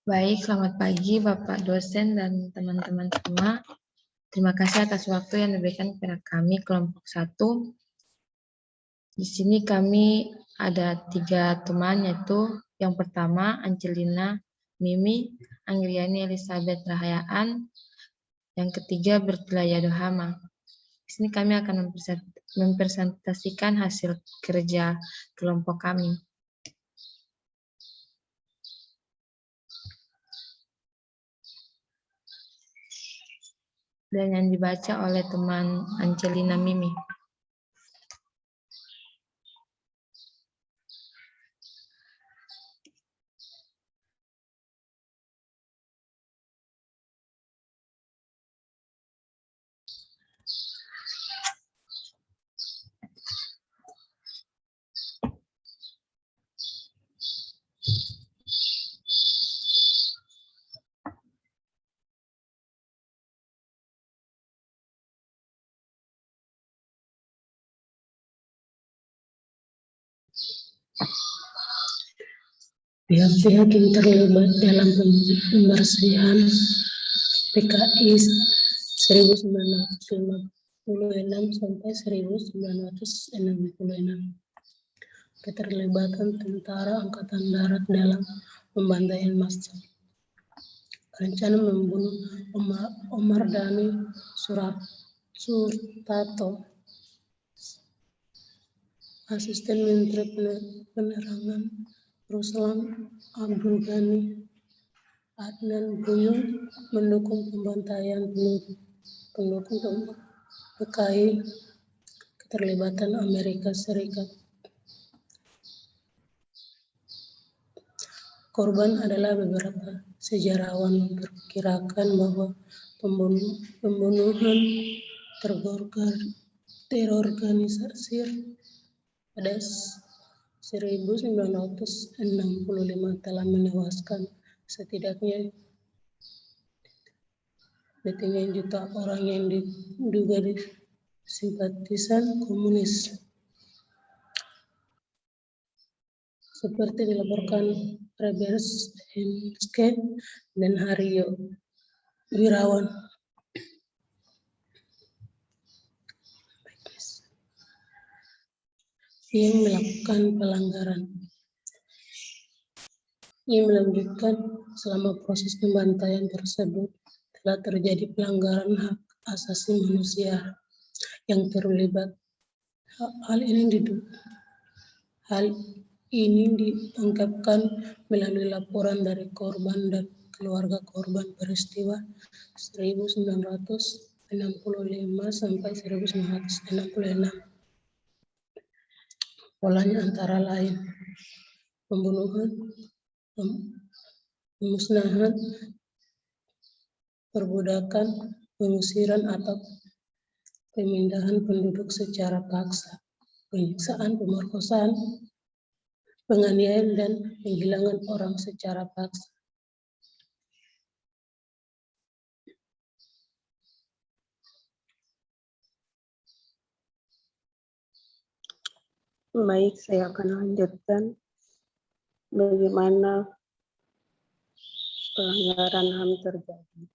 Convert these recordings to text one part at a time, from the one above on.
Baik, selamat pagi Bapak dosen dan teman-teman semua. Terima kasih atas waktu yang diberikan kepada kami kelompok 1. Di sini kami ada 3 teman, yaitu yang pertama Angelina Mimi Anggriani Elizabeth Rahayaan, yang ketiga Bertilaya Dohama. Di sini kami akan mempresentasikan hasil kerja kelompok kami. Dan yang dibaca oleh teman Angelina Mimi. Pihak-pihak yang terlibat dalam pembersihan PKI 1956 sampai 1966. Keterlibatan tentara Angkatan Darat dalam pembantaian massal. Rencana membunuh Omar Dhani Surtato, Asisten Menteri Penerangan Ruslan Abdul Ghani, Adnan Buyung, mendukung pembantaian pendukung PKI, keterlibatan Amerika Serikat. Korban adalah beberapa sejarawan memperkirakan bahwa pembunuhan terorganisir pada 1965 telah menewaskan setidaknya juta orang yang diduga simpatisan komunis. Seperti dilaporkan Rebers Hemske dan Haryo Wirawan. Yang melakukan pelanggaran. Ia melanjutkan selama proses pembantaian tersebut telah terjadi pelanggaran hak asasi manusia yang terlibat. Hal ini diungkapkan melalui laporan dari korban dan keluarga korban peristiwa 1965 sampai 1966. Polanya antara lain pembunuhan, pemusnahan, perbudakan, pengusiran atau pemindahan penduduk secara paksa, penyiksaan, pemerkosaan, penganiayaan, dan penghilangan orang secara paksa. Baik, saya akan lanjutkan bagaimana pelanggaran HAM terjadi.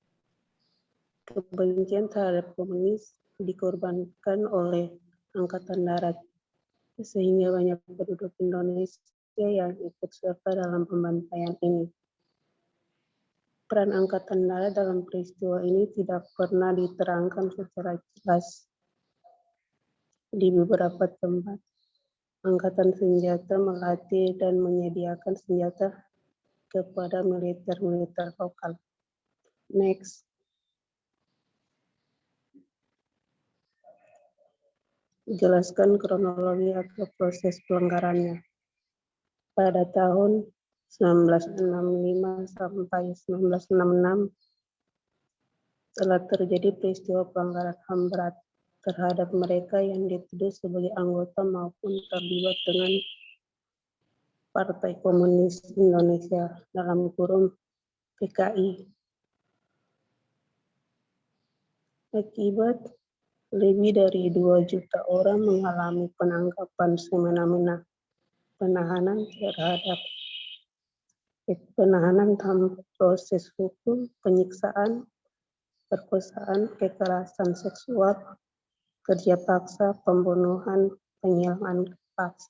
Kebencian terhadap komunis dikorbankan oleh Angkatan Darat, sehingga banyak penduduk Indonesia yang ikut serta dalam pembantaian ini. Peran Angkatan Darat dalam peristiwa ini tidak pernah diterangkan secara jelas. Di beberapa tempat, Angkatan Senjata melatih dan menyediakan senjata kepada militer-militer lokal. Next. Jelaskan kronologi atau proses pelanggarannya. Pada tahun 1965 sampai 1966 telah terjadi peristiwa pelanggaran HAM berat terhadap mereka yang dituduh sebagai anggota maupun terlibat dengan Partai Komunis Indonesia (PKI). Akibat lebih dari 2 juta orang mengalami penangkapan semena-mena, penahanan terhadap penahanan dalam proses hukum, penyiksaan, perkosaan, kekerasan seksual, kerja paksa, pembunuhan, penghilangan paksa,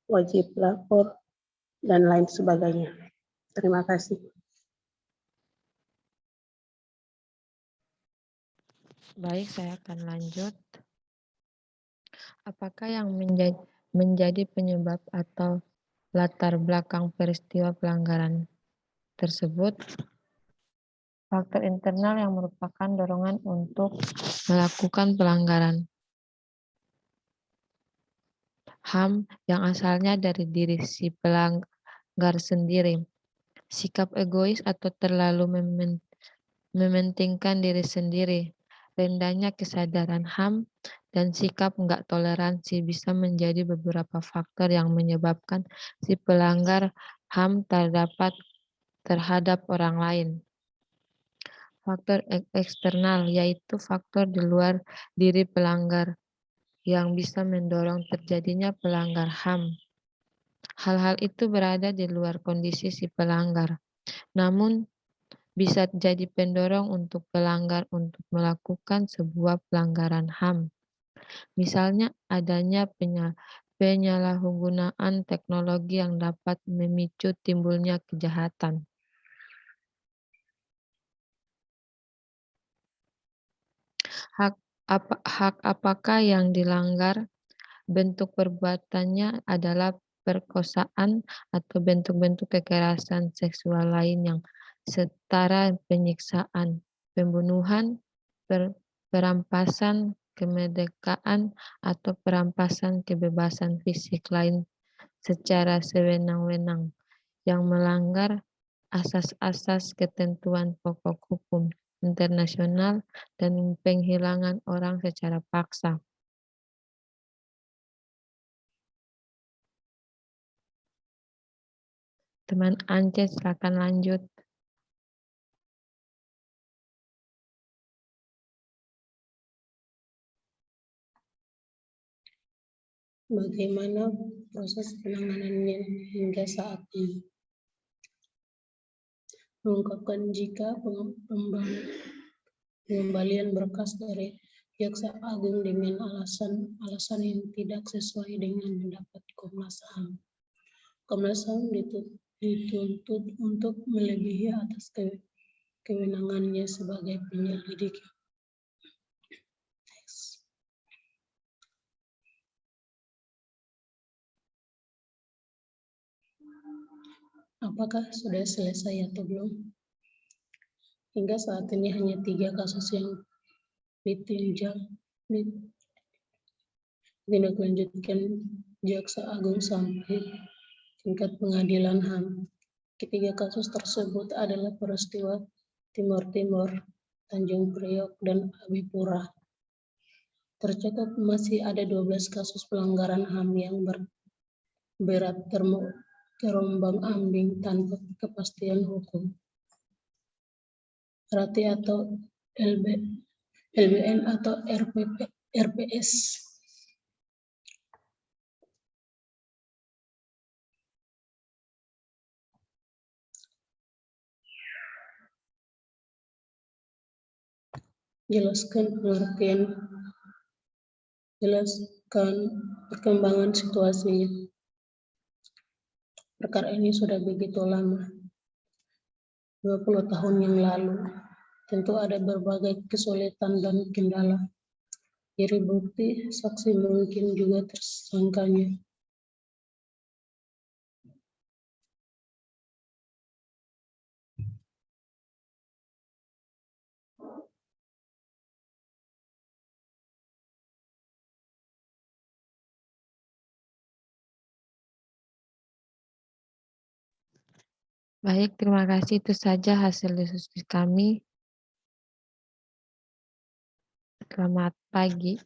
wajib lapor, dan lain sebagainya. Terima kasih. Baik, saya akan lanjut. Apakah yang menjadi penyebab atau latar belakang peristiwa pelanggaran tersebut? Faktor internal yang merupakan dorongan untuk melakukan pelanggaran HAM yang asalnya dari diri si pelanggar sendiri. Sikap egois atau terlalu mementingkan diri sendiri, rendahnya kesadaran HAM, dan sikap enggak toleransi bisa menjadi beberapa faktor yang menyebabkan si pelanggar HAM terhadap orang lain. Faktor eksternal yaitu faktor di luar diri pelanggar yang bisa mendorong terjadinya pelanggar HAM. Hal-hal itu berada di luar kondisi si pelanggar, namun bisa jadi pendorong untuk pelanggar untuk melakukan sebuah pelanggaran HAM. Misalnya adanya penyalahgunaan teknologi yang dapat memicu timbulnya kejahatan. Hak apakah yang dilanggar? Bentuk perbuatannya adalah perkosaan atau bentuk-bentuk kekerasan seksual lain yang setara penyiksaan, pembunuhan, perampasan kemerdekaan, atau perampasan kebebasan fisik lain secara sewenang-wenang yang melanggar asas-asas ketentuan pokok hukum internasional dan penghilangan orang secara paksa. Teman Ance, silakan lanjut. Bagaimana proses penanganannya hingga saat ini? Mengungkapkan jika pengembalian berkas dari Jaksa Agung dengan alasan yang tidak sesuai dengan pendapat Komnas HAM. Komnas HAM dituntut untuk melebihi atas kewenangannya sebagai penyelidik. Apakah sudah selesai atau belum? Hingga saat ini hanya 3 kasus yang ditindaklanjutkan Jaksa Agung sampai tingkat pengadilan HAM. Ketiga kasus tersebut adalah peristiwa Timur Timur, Tanjung Priok, dan Abipura. Tercatat masih ada 12 kasus pelanggaran HAM yang berat terombang-ambing tanpa kepastian hukum. RATI atau LBN atau RPS. Jelaskan perkembangan situasinya. Perkara ini sudah begitu lama, 20 tahun yang lalu. Tentu ada berbagai kesulitan dan kendala. Dari bukti, saksi mungkin juga tersangkanya. Baik, terima kasih. Itu saja hasil diskusi kami. Selamat pagi.